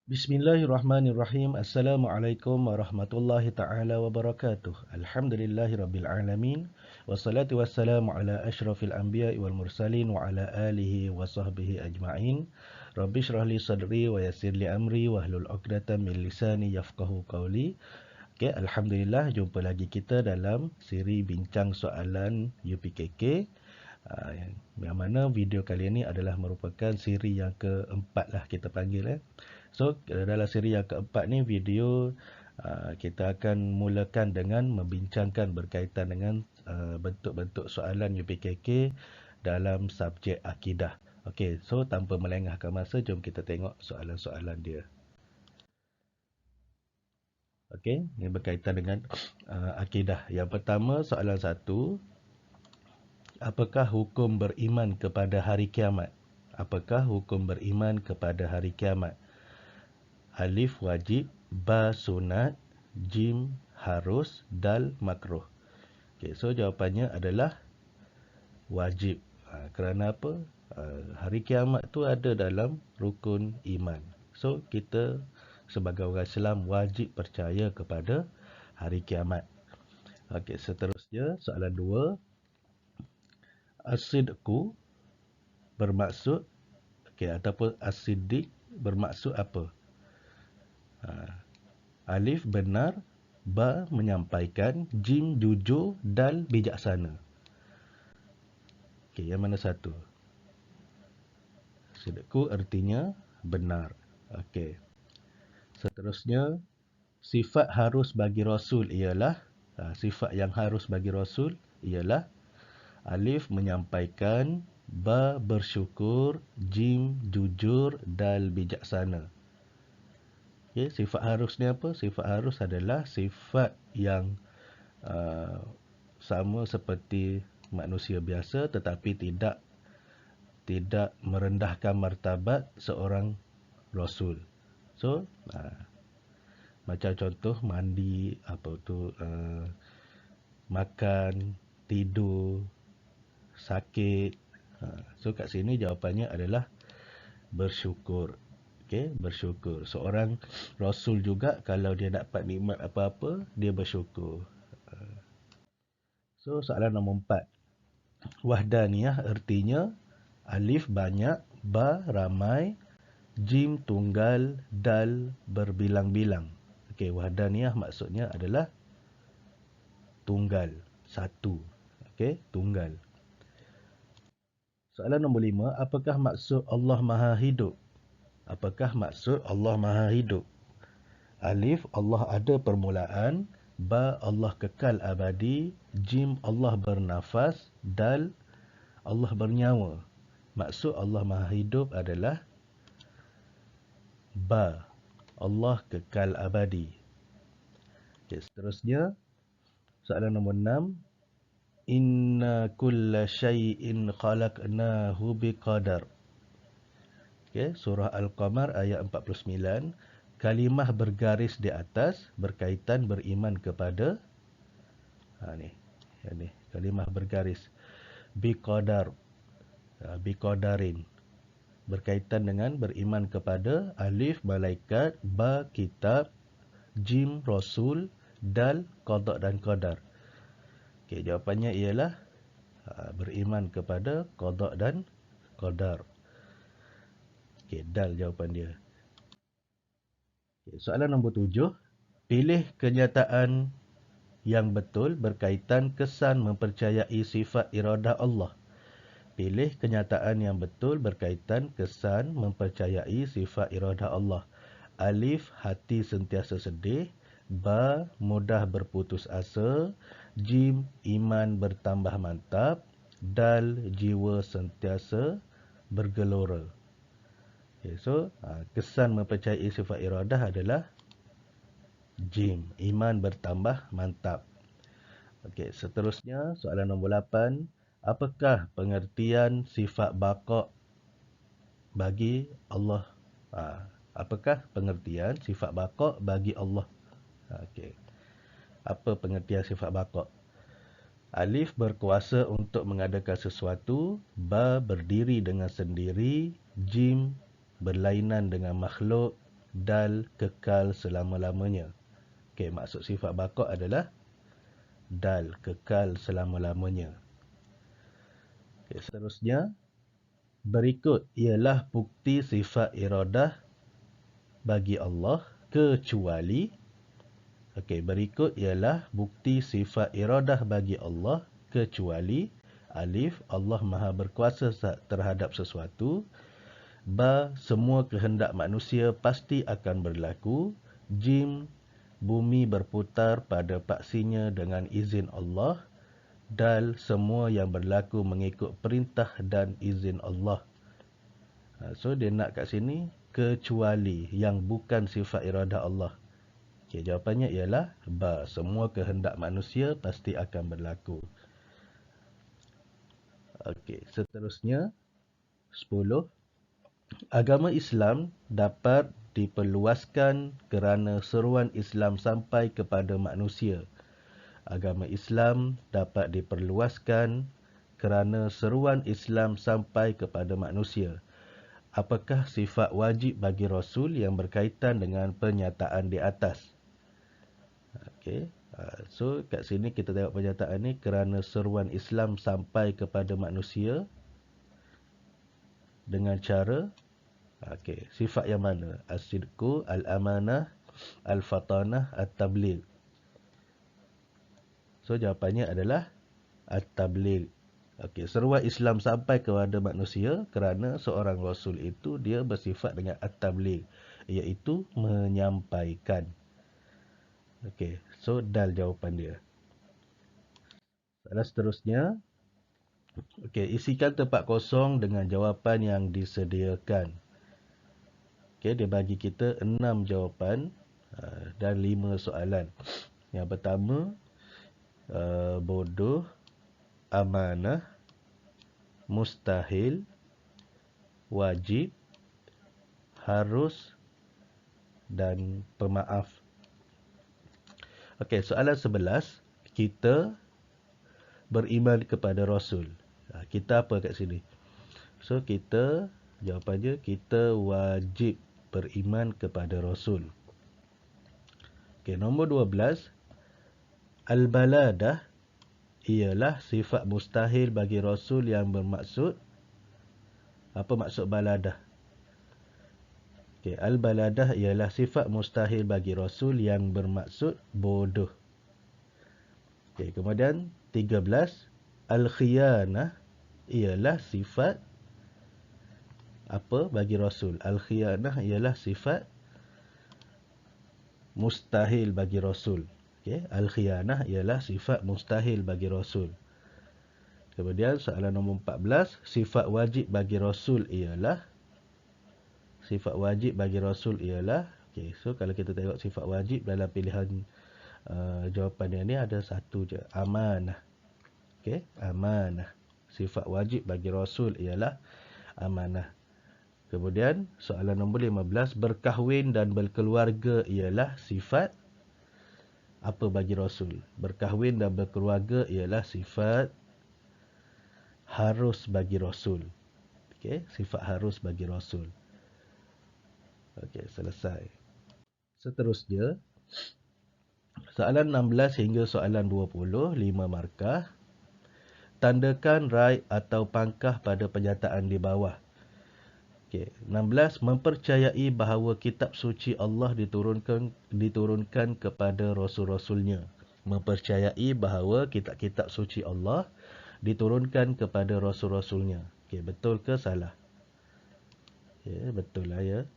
Bismillahirrahmanirrahim. Assalamualaikum warahmatullahi ta'ala wabarakatuh. Alhamdulillahi rabbil alamin. Wassalatu wassalamu ala ashrafil anbiya'i wal mursalin wa ala alihi wa sahbihi ajma'in. Rabbi shrah li sadri wa yassir li amri wa hlul 'uqdatam min lisani yafqahu qawli. Okay, Alhamdulillah jumpa lagi kita dalam siri bincang soalan UPKK. Yang mana video kali ini adalah merupakan siri yang keempat lah kita panggil. So dalam siri yang keempat ni video kita akan mulakan dengan membincangkan berkaitan dengan bentuk-bentuk soalan UPKK dalam subjek akidah. Okey, so tanpa melengahkan masa, jom kita tengok soalan-soalan dia. Okey, ini berkaitan dengan akidah. Yang pertama, soalan 1. Apakah hukum beriman kepada hari kiamat? Apakah hukum beriman kepada hari kiamat? Alif wajib, ba sunat, jim harus, dal makruh. Okay, so jawapannya adalah wajib. Kerana apa? Hari kiamat tu ada dalam rukun iman. So kita sebagai orang Islam wajib percaya kepada hari kiamat. Okey, seterusnya soalan 2. As-sidqu bermaksud ataupun as-siddiq bermaksud apa? Alif benar, ba menyampaikan, jim jujur, dal bijaksana. Okey, yang mana satu? Sidqu artinya benar. Okey. Seterusnya, sifat harus bagi Rasul ialah sifat yang harus bagi Rasul ialah alif menyampaikan, ba bersyukur, jim jujur, dal bijaksana. Okay, sifat harus ni apa? Sifat harus adalah sifat yang sama seperti manusia biasa tetapi tidak merendahkan martabat seorang Rasul. So, macam contoh mandi, makan, tidur, sakit. So kat sini jawapannya adalah bersyukur. Okey, bersyukur. Seorang Rasul juga kalau dia dapat nikmat apa-apa, dia bersyukur. So soalan nombor 4. Wahdaniyah artinya alif banyak, ba ramai, jim tunggal, dal berbilang-bilang. Okey, wahdaniyah maksudnya adalah tunggal, satu. Okey, tunggal. Soalan nombor 5, apakah maksud Allah Maha Hidup? Apakah maksud Allah Maha Hidup? Alif, Allah ada permulaan, ba Allah kekal abadi, jim Allah bernafas, dal Allah bernyawa. Maksud Allah Maha Hidup adalah ba Allah kekal abadi. Okay, seterusnya soalan nombor 6. Inna kulla syai'in khalaqnahu biqadar. Okay, surah Al-Qamar ayat 49. Kalimah bergaris di atas berkaitan beriman kepada ni kalimah bergaris biqadar, biqadarin, berkaitan dengan beriman kepada alif malaikat, ba kitab, jim rasul, dal qada dan qadar. Okey, jawapannya ialah beriman kepada qada dan qadar. Okey, dal jawapan dia. Okay, soalan nombor 7. Pilih kenyataan yang betul berkaitan kesan mempercayai sifat iradah Allah. Pilih kenyataan yang betul berkaitan kesan mempercayai sifat iradah Allah. Alif, hati sentiasa sedih. Ba, mudah berputus asa. Jim, iman bertambah mantap. Dal, jiwa sentiasa bergelora. Okay, so, kesan mempercayai sifat iradah adalah jim, iman bertambah mantap. Okey, seterusnya soalan nombor 8. Apakah pengertian sifat baqa bagi Allah? Apakah pengertian sifat baqa bagi Allah? Okey. Apa pengertian sifat baqa? Alif berkuasa untuk mengadakan sesuatu, ba berdiri dengan sendiri, jim berlainan dengan makhluk, dal kekal selama-lamanya. Okey, maksud sifat baqa adalah dal kekal selama-lamanya. Okey, seterusnya berikut ialah bukti sifat iradah bagi Allah kecuali. Okey, berikut ialah bukti sifat iradah bagi Allah kecuali alif, Allah Maha berkuasa terhadap sesuatu. Ba, semua kehendak manusia pasti akan berlaku. Jim, bumi berputar pada paksinya dengan izin Allah. Dal, semua yang berlaku mengikut perintah dan izin Allah. So, dia nak kat sini kecuali yang bukan sifat iradah Allah. Okay, jawapannya ialah ba, semua kehendak manusia pasti akan berlaku. Okey, seterusnya 10. Agama Islam dapat diperluaskan kerana seruan Islam sampai kepada manusia. Agama Islam dapat diperluaskan kerana seruan Islam sampai kepada manusia. Apakah sifat wajib bagi Rasul yang berkaitan dengan pernyataan di atas? Okey. So, kat sini kita tengok pernyataan ni, kerana seruan Islam sampai kepada manusia dengan cara, okey, sifat yang mana? As-sidqu, al-amanah, al-fatanah, at-tabligh. So, jawapannya adalah at-tabligh. Okey, seruan Islam sampai kepada manusia kerana seorang Rasul itu dia bersifat dengan at-tabligh, iaitu menyampaikan. Okey, so dal jawapan dia. Soalan seterusnya. Okey, isikan tempat kosong dengan jawapan yang disediakan. Okey, dia bagi kita 6 jawapan dan 5 soalan. Yang pertama, bodoh, amanah, mustahil, wajib, harus dan pemaaf. Okey, soalan 11, kita beriman kepada Rasul. Kita apa kat sini? So, kita, jawapannya, kita wajib beriman kepada Rasul. Okey, nombor 12, al-baladah ialah sifat mustahil bagi Rasul yang bermaksud. Apa maksud baladah? Okay, al-baladah ialah sifat mustahil bagi Rasul yang bermaksud bodoh. Okay, kemudian 13, al-khiyanah ialah sifat apa bagi Rasul? Al-khiyanah ialah sifat mustahil bagi Rasul. Okay, al-khiyanah ialah sifat mustahil bagi Rasul. Kemudian soalan nombor 14, sifat wajib bagi Rasul ialah. Sifat wajib bagi Rasul ialah. Okay, so kalau kita tengok sifat wajib dalam pilihan jawapan ni ada satu je, amanah. Okay, amanah. Sifat wajib bagi Rasul ialah amanah. Kemudian soalan nombor 15, berkahwin dan berkeluarga ialah sifat apa bagi Rasul? Berkahwin dan berkeluarga ialah sifat harus bagi Rasul. Okay, sifat harus bagi Rasul. Okey, selesai. Seterusnya, soalan 16 hingga soalan 20, 5 markah. Tandakan right atau pangkah pada pernyataan di bawah. Okey, 16, mempercayai bahawa kitab suci Allah diturunkan kepada rasul-rasulnya. Mempercayai bahawa kitab-kitab suci Allah diturunkan kepada rasul-rasulnya. Okey, betul ke salah? Ya, betul lah ya.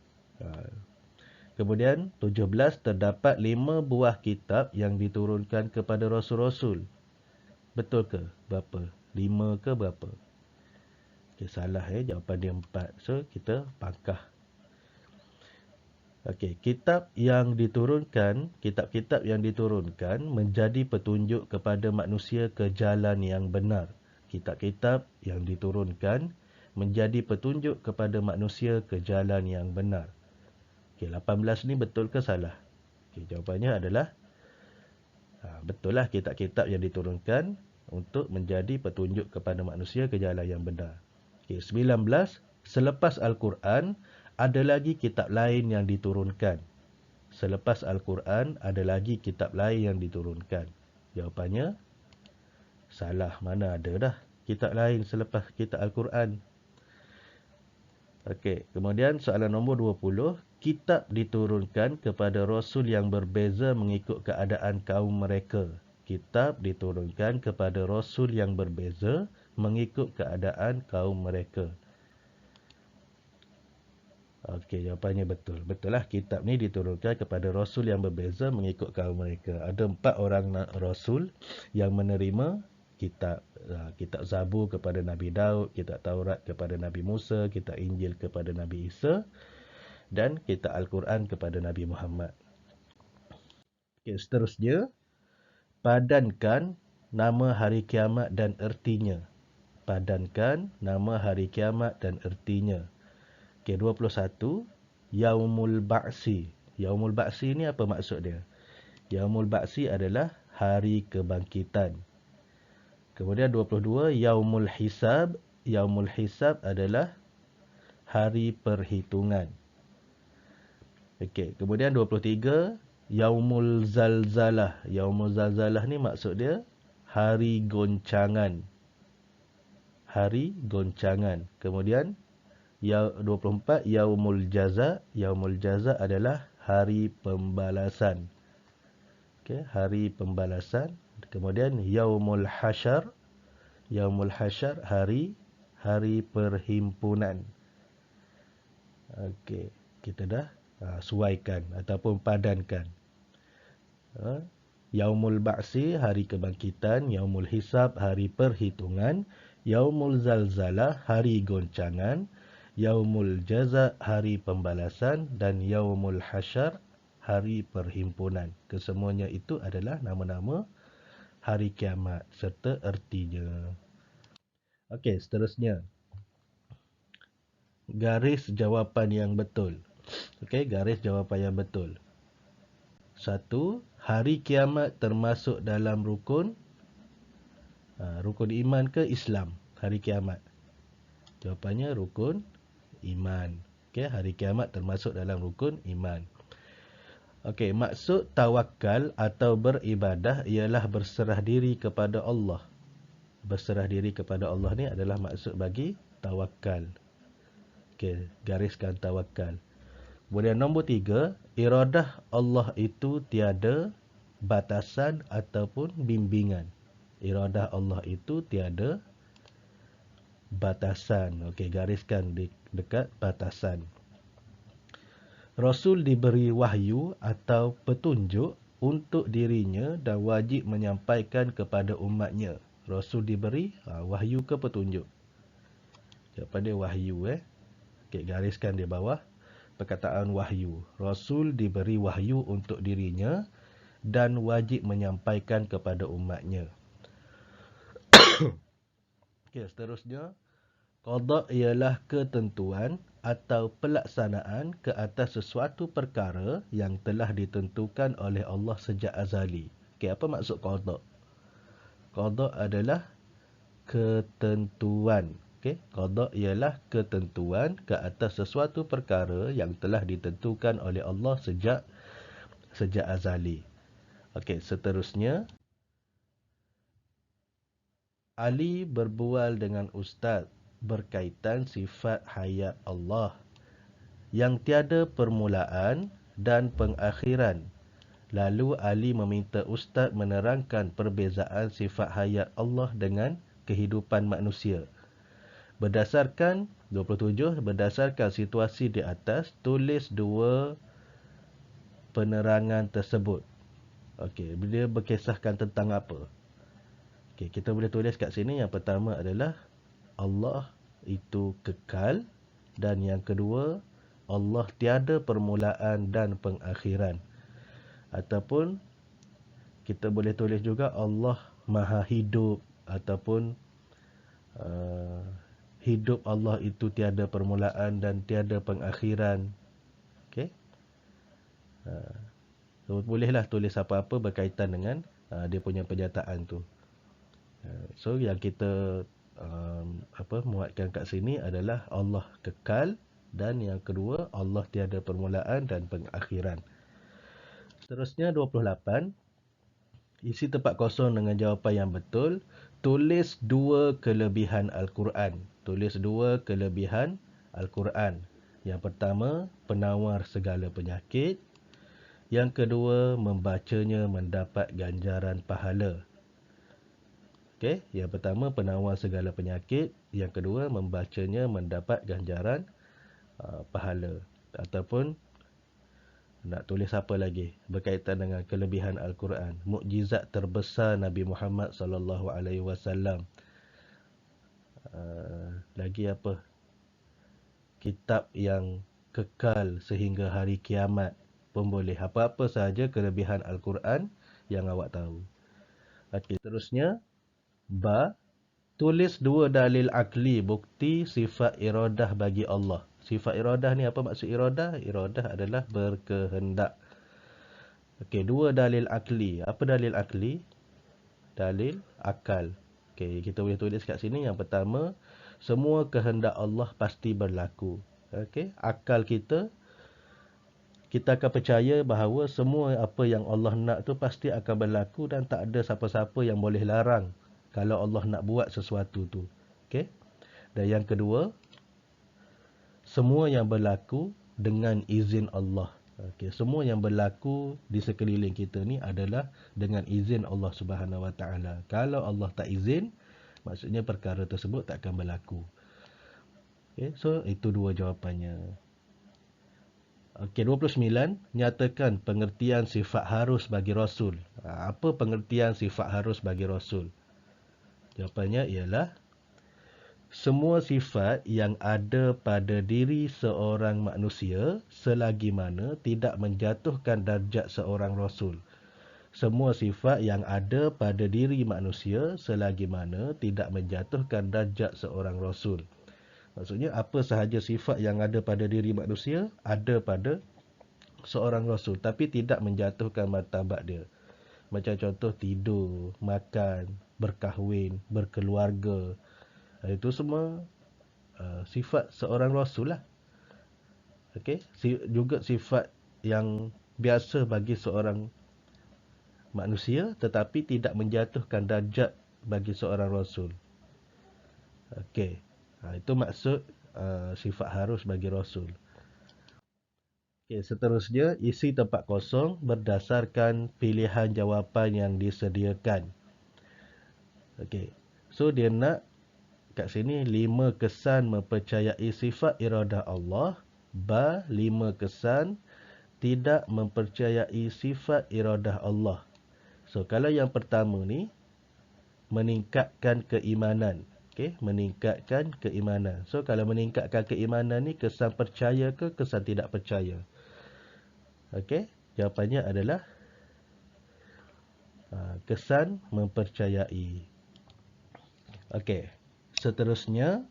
Kemudian 17, terdapat 5 buah kitab yang diturunkan kepada rasul-rasul. Betul ke? Berapa? 5 ke berapa? Okay, salah ya, jawapan dia 4. So kita pangkah. Okey, kitab-kitab yang diturunkan menjadi petunjuk kepada manusia ke jalan yang benar. Kitab-kitab yang diturunkan menjadi petunjuk kepada manusia ke jalan yang benar. Okey, 18 ni betul ke salah? Okey, jawapannya adalah betul lah, kitab-kitab yang diturunkan untuk menjadi petunjuk kepada manusia ke jalan yang benar. Okey, 19, selepas Al-Quran, Ada lagi kitab lain yang diturunkan. Selepas Al-Quran, ada lagi kitab lain yang diturunkan. Jawapannya, salah. Mana ada dah kitab lain selepas kitab Al-Quran. Okey, kemudian soalan nombor 20. Kitab diturunkan kepada Rasul yang berbeza mengikut keadaan kaum mereka. Kitab diturunkan kepada Rasul yang berbeza mengikut keadaan kaum mereka. Okey, jawapannya betul. Betul lah, kitab ni diturunkan kepada Rasul yang berbeza mengikut kaum mereka. Ada 4 orang Rasul yang menerima kitab. Kitab Zabur kepada Nabi Daud, kitab Taurat kepada Nabi Musa, kitab Injil kepada Nabi Isa dan kitab Al-Quran kepada Nabi Muhammad. Okey, seterusnya, padankan nama hari kiamat dan ertinya. Padankan nama hari kiamat dan ertinya. Okey, 21. Yaumul Ba'si. Yaumul Ba'si ni apa maksud dia? Yaumul Ba'si adalah hari kebangkitan. Kemudian 22. Yaumul Hisab. Yaumul Hisab adalah hari perhitungan. Okey, kemudian 23. Yaumul Zalzalah. Yaumul Zalzalah ni maksud dia hari goncangan. Hari goncangan. Kemudian 24. Yaumul Jaza. Yaumul Jaza adalah hari pembalasan. Okey, hari pembalasan. Kemudian Yaumul Hasyar. Yaumul Hasyar hari perhimpunan. Okey, kita dah suaikan ataupun padankan. Yaumul Ba'si hari kebangkitan, Yaumul Hisab hari perhitungan, Yaumul Zalzalah hari goncangan, Yaumul Jaza hari pembalasan dan Yaumul Hasyar hari perhimpunan. Kesemuanya itu adalah nama-nama hari kiamat serta ertinya. Okey, seterusnya. Garis jawapan yang betul. Okey, garis jawapan yang betul. 1. Hari kiamat termasuk dalam rukun iman ke Islam? Hari kiamat. Jawapannya rukun iman. Okey, hari kiamat termasuk dalam rukun iman. Okey, maksud tawakal atau beribadah ialah berserah diri kepada Allah. Berserah diri kepada Allah ni adalah maksud bagi tawakal. Okey, gariskan tawakal. Kemudian nombor 3, iradah Allah itu tiada batasan ataupun bimbingan. Iradah Allah itu tiada batasan. Okey, gariskan dekat batasan. Rasul diberi wahyu atau petunjuk untuk dirinya dan wajib menyampaikan kepada umatnya. Rasul diberi wahyu ke petunjuk? Jawapan dia wahyu. Okey, gariskan di bawah perkataan wahyu. Rasul diberi wahyu untuk dirinya dan wajib menyampaikan kepada umatnya. Okey, seterusnya. Qada ialah ketentuan atau pelaksanaan ke atas sesuatu perkara yang telah ditentukan oleh Allah sejak azali. Okey, apa maksud qada? Qada adalah ketentuan. Okey, qada ialah ketentuan ke atas sesuatu perkara yang telah ditentukan oleh Allah sejak azali. Okey, seterusnya. Ali berbual dengan ustaz berkaitan sifat hayat Allah yang tiada permulaan dan pengakhiran. Lalu Ali meminta ustaz menerangkan perbezaan sifat hayat Allah dengan kehidupan manusia. Berdasarkan 27, berdasarkan situasi di atas, tulis 2 penerangan tersebut. Okey, dia berkisahkan tentang apa? Okey, kita boleh tulis kat sini. Yang pertama adalah Allah itu kekal dan yang kedua Allah tiada permulaan dan pengakhiran. Ataupun kita boleh tulis juga Allah Maha Hidup ataupun hidup Allah itu tiada permulaan dan tiada pengakhiran. Okey. Bolehlah tulis apa-apa berkaitan dengan dia punya pernyataan tu. So yang kita muatkan kat sini adalah Allah kekal Dan yang kedua, Allah tiada permulaan dan pengakhiran. Seterusnya 28. Isi tempat kosong dengan jawapan yang betul. Tulis 2 kelebihan Al-Quran. Tulis 2 kelebihan Al-Quran. Yang pertama, penawar segala penyakit. Yang kedua, membacanya mendapat ganjaran pahala. Okey, yang pertama, penawar segala penyakit. Yang kedua, membacanya mendapat ganjaran pahala. Ataupun nak tulis apa lagi berkaitan dengan kelebihan Al-Quran, mukjizat terbesar Nabi Muhammad sallallahu alaihi wasallam. Lagi apa? Kitab yang kekal sehingga hari kiamat pun boleh. Apa-apa sahaja kelebihan Al-Quran yang awak tahu. Okey, terusnya ba, tulis 2 dalil akli bukti sifat iradah bagi Allah. Sifat iradah ni apa maksud iradah? Iradah adalah berkehendak. Okey, 2 dalil akli. Apa dalil akli? Dalil akal. Okey, kita boleh tulis kat sini. Yang pertama, semua kehendak Allah pasti berlaku. Okey, akal kita akan percaya bahawa semua apa yang Allah nak tu pasti akan berlaku dan tak ada siapa-siapa yang boleh larang kalau Allah nak buat sesuatu tu. Okey. Dan yang kedua, semua yang berlaku dengan izin Allah. Okey, semua yang berlaku di sekeliling kita ni adalah dengan izin Allah Subhanahu Wa Taala. Kalau Allah tak izin, maksudnya perkara tersebut tak akan berlaku. Okey, so itu 2 jawapannya. Okey, 29, nyatakan pengertian sifat harus bagi Rasul. Apa pengertian sifat harus bagi Rasul? Jawapannya ialah semua sifat yang ada pada diri seorang manusia selagi mana tidak menjatuhkan darjat seorang Rasul. Semua sifat yang ada pada diri manusia selagi mana tidak menjatuhkan darjat seorang Rasul. Maksudnya apa sahaja sifat yang ada pada diri manusia ada pada seorang Rasul tapi tidak menjatuhkan martabat dia. Macam contoh tidur, makan, berkahwin, berkeluarga. Itu semua sifat seorang Rasul lah. Okey, juga sifat yang biasa bagi seorang manusia tetapi tidak menjatuhkan darjat bagi seorang Rasul. Okey, itu maksud sifat harus bagi Rasul. Okey, seterusnya isi tempat kosong berdasarkan pilihan jawapan yang disediakan. Okey, so dia nak kat sini 5 kesan mempercayai sifat iradah Allah, ba 5 kesan tidak mempercayai sifat iradah Allah. So kalau yang pertama ni meningkatkan keimanan. Okey, meningkatkan keimanan. So kalau meningkatkan keimanan ni kesan percaya ke kesan tidak percaya? Okey, jawapannya adalah kesan mempercayai. Okey. Seterusnya,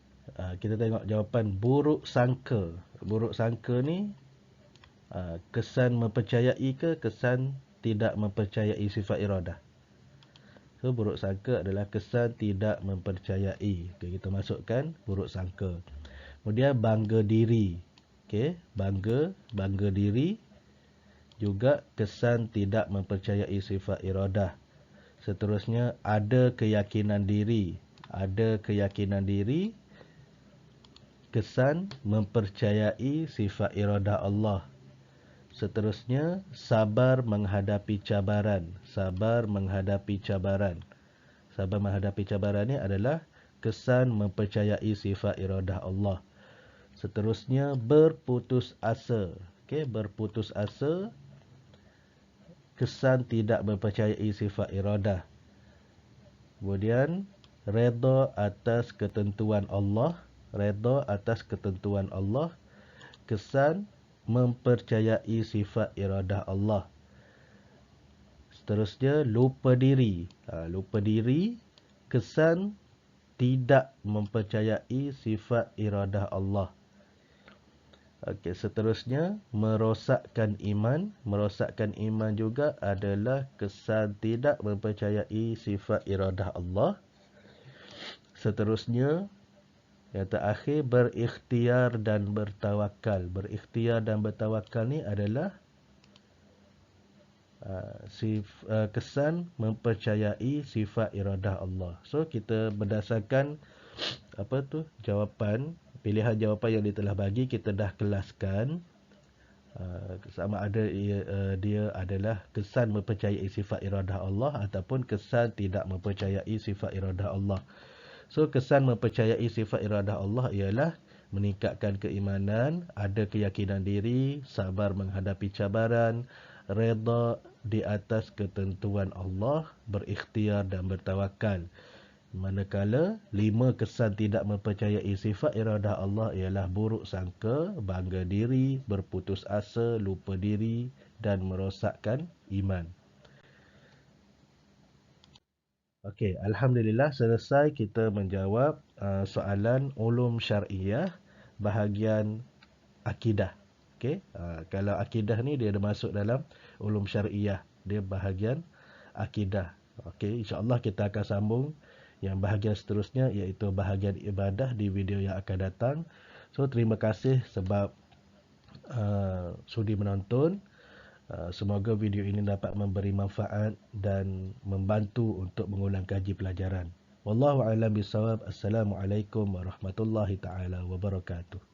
kita tengok jawapan buruk sangka. Buruk sangka ni kesan mempercayai ke kesan tidak mempercayai sifat iradah? So, buruk sangka adalah kesan tidak mempercayai. Okay, kita masukkan buruk sangka. Kemudian bangga diri. Okay, bangga diri juga kesan tidak mempercayai sifat iradah. Seterusnya, ada keyakinan diri. Ada keyakinan diri, kesan mempercayai sifat iradah Allah. Seterusnya, sabar menghadapi cabaran. Sabar menghadapi cabaran. Sabar menghadapi cabaran ni adalah kesan mempercayai sifat iradah Allah. Seterusnya, berputus asa. Okey, berputus asa, kesan tidak mempercayai sifat iradah. Kemudian, redha atas ketentuan Allah. Redha atas ketentuan Allah, kesan mempercayai sifat iradah Allah. Seterusnya, lupa diri. Lupa diri, kesan tidak mempercayai sifat iradah Allah. Okey, seterusnya, merosakkan iman. Merosakkan iman juga adalah kesan tidak mempercayai sifat iradah Allah. Seterusnya, Yang terakhir, berikhtiar dan bertawakal. Berikhtiar dan bertawakal ni adalah kesan mempercayai sifat iradah Allah. So kita berdasarkan jawapan, pilihan jawapan yang dia telah bagi, kita dah kelaskan sama ada dia adalah kesan mempercayai sifat iradah Allah ataupun kesan tidak mempercayai sifat iradah Allah. So kesan mempercayai sifat iradah Allah ialah meningkatkan keimanan, ada keyakinan diri, sabar menghadapi cabaran, redha di atas ketentuan Allah, berikhtiar dan bertawakal. Manakala 5 kesan tidak mempercayai sifat iradah Allah ialah buruk sangka, bangga diri, berputus asa, lupa diri dan merosakkan iman. Okey, alhamdulillah selesai kita menjawab soalan ulum syariah bahagian akidah. Okey, kalau akidah ni dia ada masuk dalam ulum syariah, dia bahagian akidah. Okey, insya-Allah kita akan sambung yang bahagian seterusnya iaitu bahagian ibadah di video yang akan datang. So terima kasih sebab sudi menonton. Semoga video ini dapat memberi manfaat dan membantu untuk mengulang kaji pelajaran. Wallahu a'lam bishawab. Assalamualaikum warahmatullahi taala wabarakatuh.